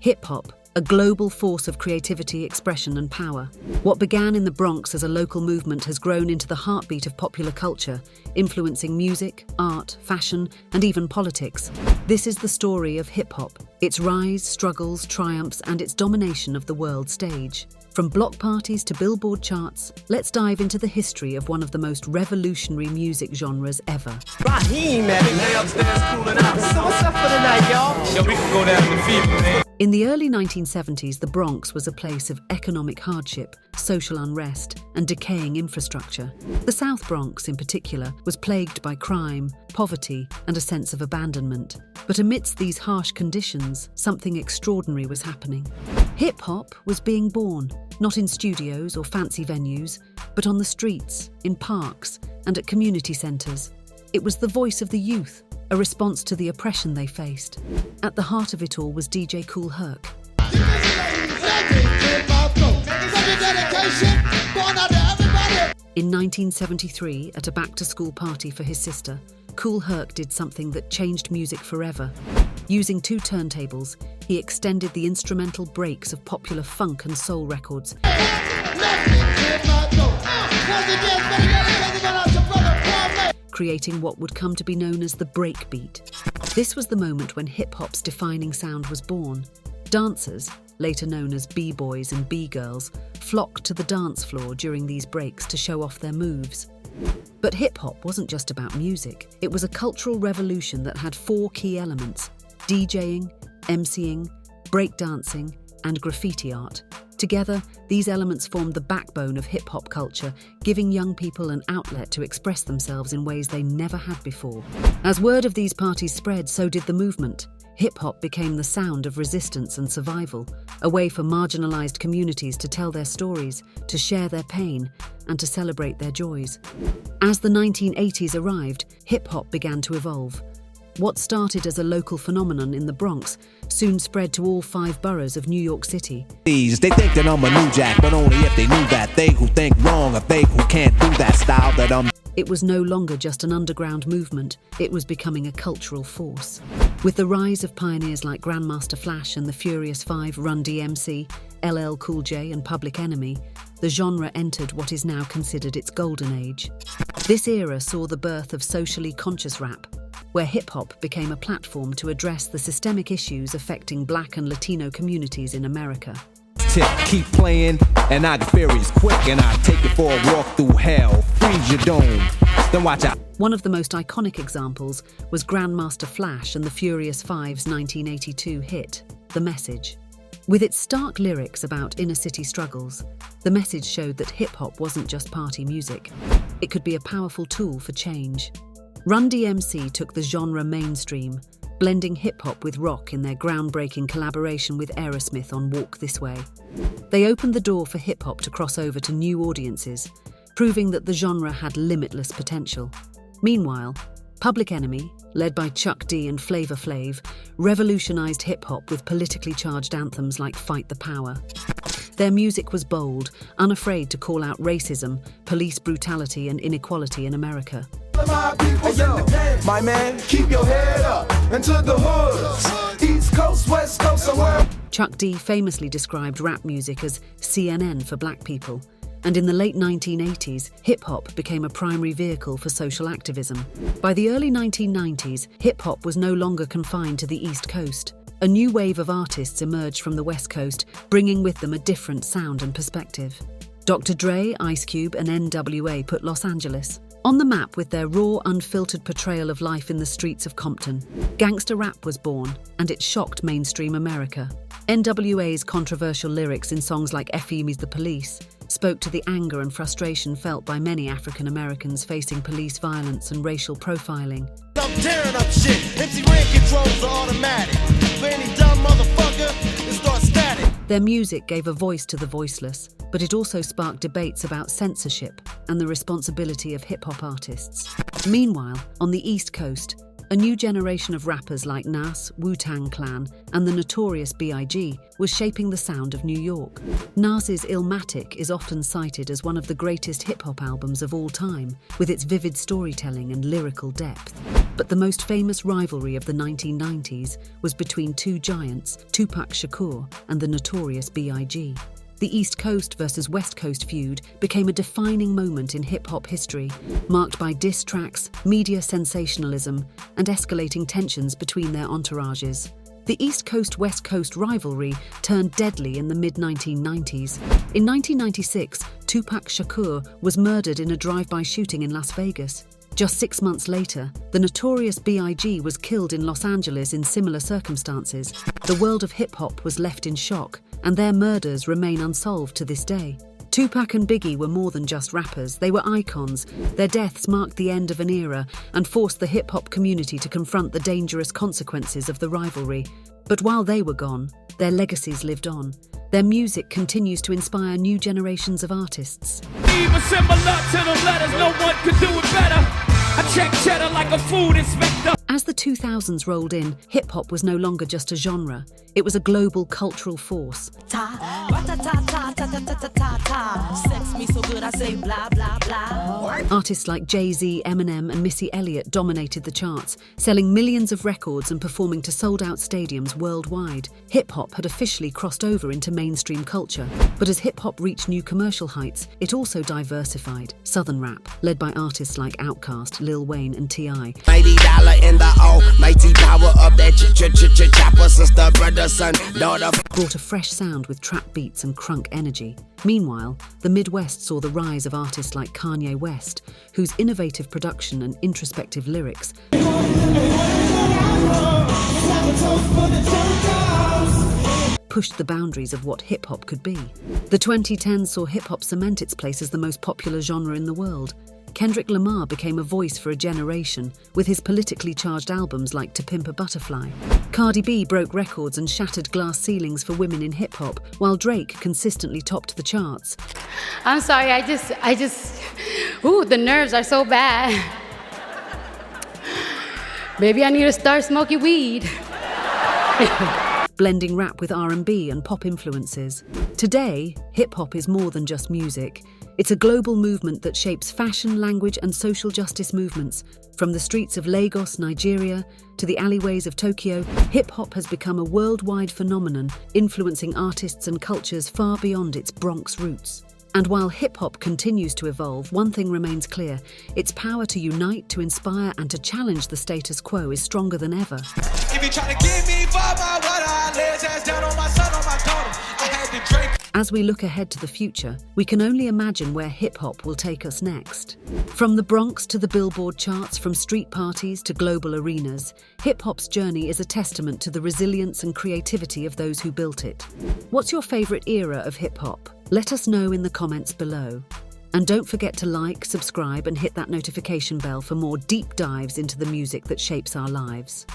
Hip-hop, a global force of creativity, expression and power. What began in the Bronx as a local movement has grown into the heartbeat of popular culture, influencing music, art, fashion, and even politics. This is the story of hip-hop, its rise, struggles, triumphs, and its domination of the world stage. From block parties to Billboard charts, let's dive into the history of one of the most revolutionary music genres ever. Raheem, man. They upstairs cooling out. So what's up for the night, y'all? Yo, we can go down to the fever, man. In the early 1970s, the Bronx was a place of economic hardship, social unrest, and decaying infrastructure. The South Bronx, in particular, was plagued by crime, poverty, and a sense of abandonment. But amidst these harsh conditions, something extraordinary was happening. Hip-hop was being born, not in studios or fancy venues, but on the streets, in parks, and at community centres. It was the voice of the youth, a response to the oppression they faced. At the heart of it all was DJ Kool Herc. In 1973, at a back-to-school party for his sister, Kool Herc did something that changed music forever. Using 2 turntables, he extended the instrumental breaks of popular funk and soul records, creating what would come to be known as the breakbeat. This was the moment when hip-hop's defining sound was born. Dancers, later known as b-boys and b-girls, flocked to the dance floor during these breaks to show off their moves. But hip-hop wasn't just about music. It was a cultural revolution that had 4 key elements: DJing, MCing, breakdancing, and graffiti art. Together, these elements formed the backbone of hip-hop culture, giving young people an outlet to express themselves in ways they never had before. As word of these parties spread, so did the movement. Hip-hop became the sound of resistance and survival, a way for marginalized communities to tell their stories, to share their pain, and to celebrate their joys. As the 1980s arrived, hip-hop began to evolve. What started as a local phenomenon in the Bronx soon spread to all 5 boroughs of New York City. They think that I'm a new jack, but only if they knew that. They who think wrong are they who can't do that style that I'm. It was no longer just an underground movement, it was becoming a cultural force. With the rise of pioneers like Grandmaster Flash and the Furious 5, Run DMC, LL Cool J and Public Enemy, the genre entered what is now considered its golden age. This era saw the birth of socially conscious rap, where hip-hop became a platform to address the systemic issues affecting Black and Latino communities in America. Keep playing, and I get furious quick, and I take it for a walk through hell. Freeze your dome, then watch out. One of the most iconic examples was Grandmaster Flash and the Furious 5's 1982 hit, The Message. With its stark lyrics about inner-city struggles, The Message showed that hip-hop wasn't just party music. It could be a powerful tool for change. Run DMC took the genre mainstream, blending hip-hop with rock in their groundbreaking collaboration with Aerosmith on Walk This Way. They opened the door for hip-hop to cross over to new audiences, proving that the genre had limitless potential. Meanwhile, Public Enemy, led by Chuck D and Flavor Flav, revolutionized hip-hop with politically charged anthems like Fight the Power. Their music was bold, unafraid to call out racism, police brutality and inequality in America. Hey, yo, my man, keep your head up into the hoods. East Coast, West Coast, somewhere. Chuck D famously described rap music as CNN for black people, and in the late 1980s, hip-hop became a primary vehicle for social activism. By the early 1990s, hip-hop was no longer confined to the East Coast. A new wave of artists emerged from the West Coast, bringing with them a different sound and perspective. Dr. Dre, Ice Cube, and NWA put Los Angeles on the map with their raw, unfiltered portrayal of life in the streets of Compton. Gangsta rap was born, and it shocked mainstream America. NWA's controversial lyrics in songs like F.E.M.'s The Police spoke to the anger and frustration felt by many African Americans facing police violence and racial profiling. I'm tearing up shit. MC Ren controls are automatic. For any dumb motherfucker, it starts static. Their music gave a voice to the voiceless, but it also sparked debates about censorship and the responsibility of hip-hop artists. Meanwhile, on the East Coast, a new generation of rappers like Nas, Wu-Tang Clan, and the Notorious B.I.G. was shaping the sound of New York. Nas's Illmatic is often cited as one of the greatest hip-hop albums of all time, with its vivid storytelling and lyrical depth. But the most famous rivalry of the 1990s was between two giants, Tupac Shakur and the Notorious B.I.G. The East Coast versus West Coast feud became a defining moment in hip-hop history, marked by diss tracks, media sensationalism, and escalating tensions between their entourages. The East Coast-West Coast rivalry turned deadly in the mid-1990s. In 1996, Tupac Shakur was murdered in a drive-by shooting in Las Vegas. Just 6 months later, the Notorious B.I.G. was killed in Los Angeles in similar circumstances. The world of hip-hop was left in shock, and their murders remain unsolved to this day. Tupac and Biggie were more than just rappers, they were icons. Their deaths marked the end of an era and forced the hip-hop community to confront the dangerous consequences of the rivalry. But while they were gone, their legacies lived on. Their music continues to inspire new generations of artists. Even similar to the letters, no one could do it better. I check cheddar like a food inspector. As the 2000s rolled in, hip-hop was no longer just a genre. It was a global cultural force. Sex me so good I say blah blah blah. Artists like Jay-Z, Eminem and Missy Elliott dominated the charts, selling millions of records and performing to sold-out stadiums worldwide. Hip-hop had officially crossed over into mainstream culture, but as hip-hop reached new commercial heights, it also diversified. Southern rap, led by artists like Outkast, Lil Wayne and T.I. $90 in the almighty power of that chopper, sister, brother, son, daughter. Brought a fresh sound with trap beats and crunk energy. Meanwhile, the Midwest saw the rise of artists like Kanye West, whose innovative production and introspective lyrics pushed the boundaries of what hip-hop could be. The 2010s saw hip-hop cement its place as the most popular genre in the world. Kendrick Lamar became a voice for a generation with his politically charged albums like To Pimp a Butterfly. Cardi B broke records and shattered glass ceilings for women in hip-hop, while Drake consistently topped the charts. I'm sorry, I just, the nerves are so bad. Maybe I need to start smoking weed. Blending rap with R&B and pop influences. Today, hip-hop is more than just music. It's a global movement that shapes fashion, language, and social justice movements. From the streets of Lagos, Nigeria, to the alleyways of Tokyo, hip-hop has become a worldwide phenomenon, influencing artists and cultures far beyond its Bronx roots. And while hip-hop continues to evolve, one thing remains clear. Its power to unite, to inspire, and to challenge the status quo is stronger than ever. If you try to give me for my water, I lay his ass down on my son, on my daughter. I had to drink. As we look ahead to the future, we can only imagine where hip-hop will take us next. From the Bronx to the Billboard charts, from street parties to global arenas, hip-hop's journey is a testament to the resilience and creativity of those who built it. What's your favorite era of hip-hop? Let us know in the comments below. And don't forget to like, subscribe, and hit that notification bell for more deep dives into the music that shapes our lives.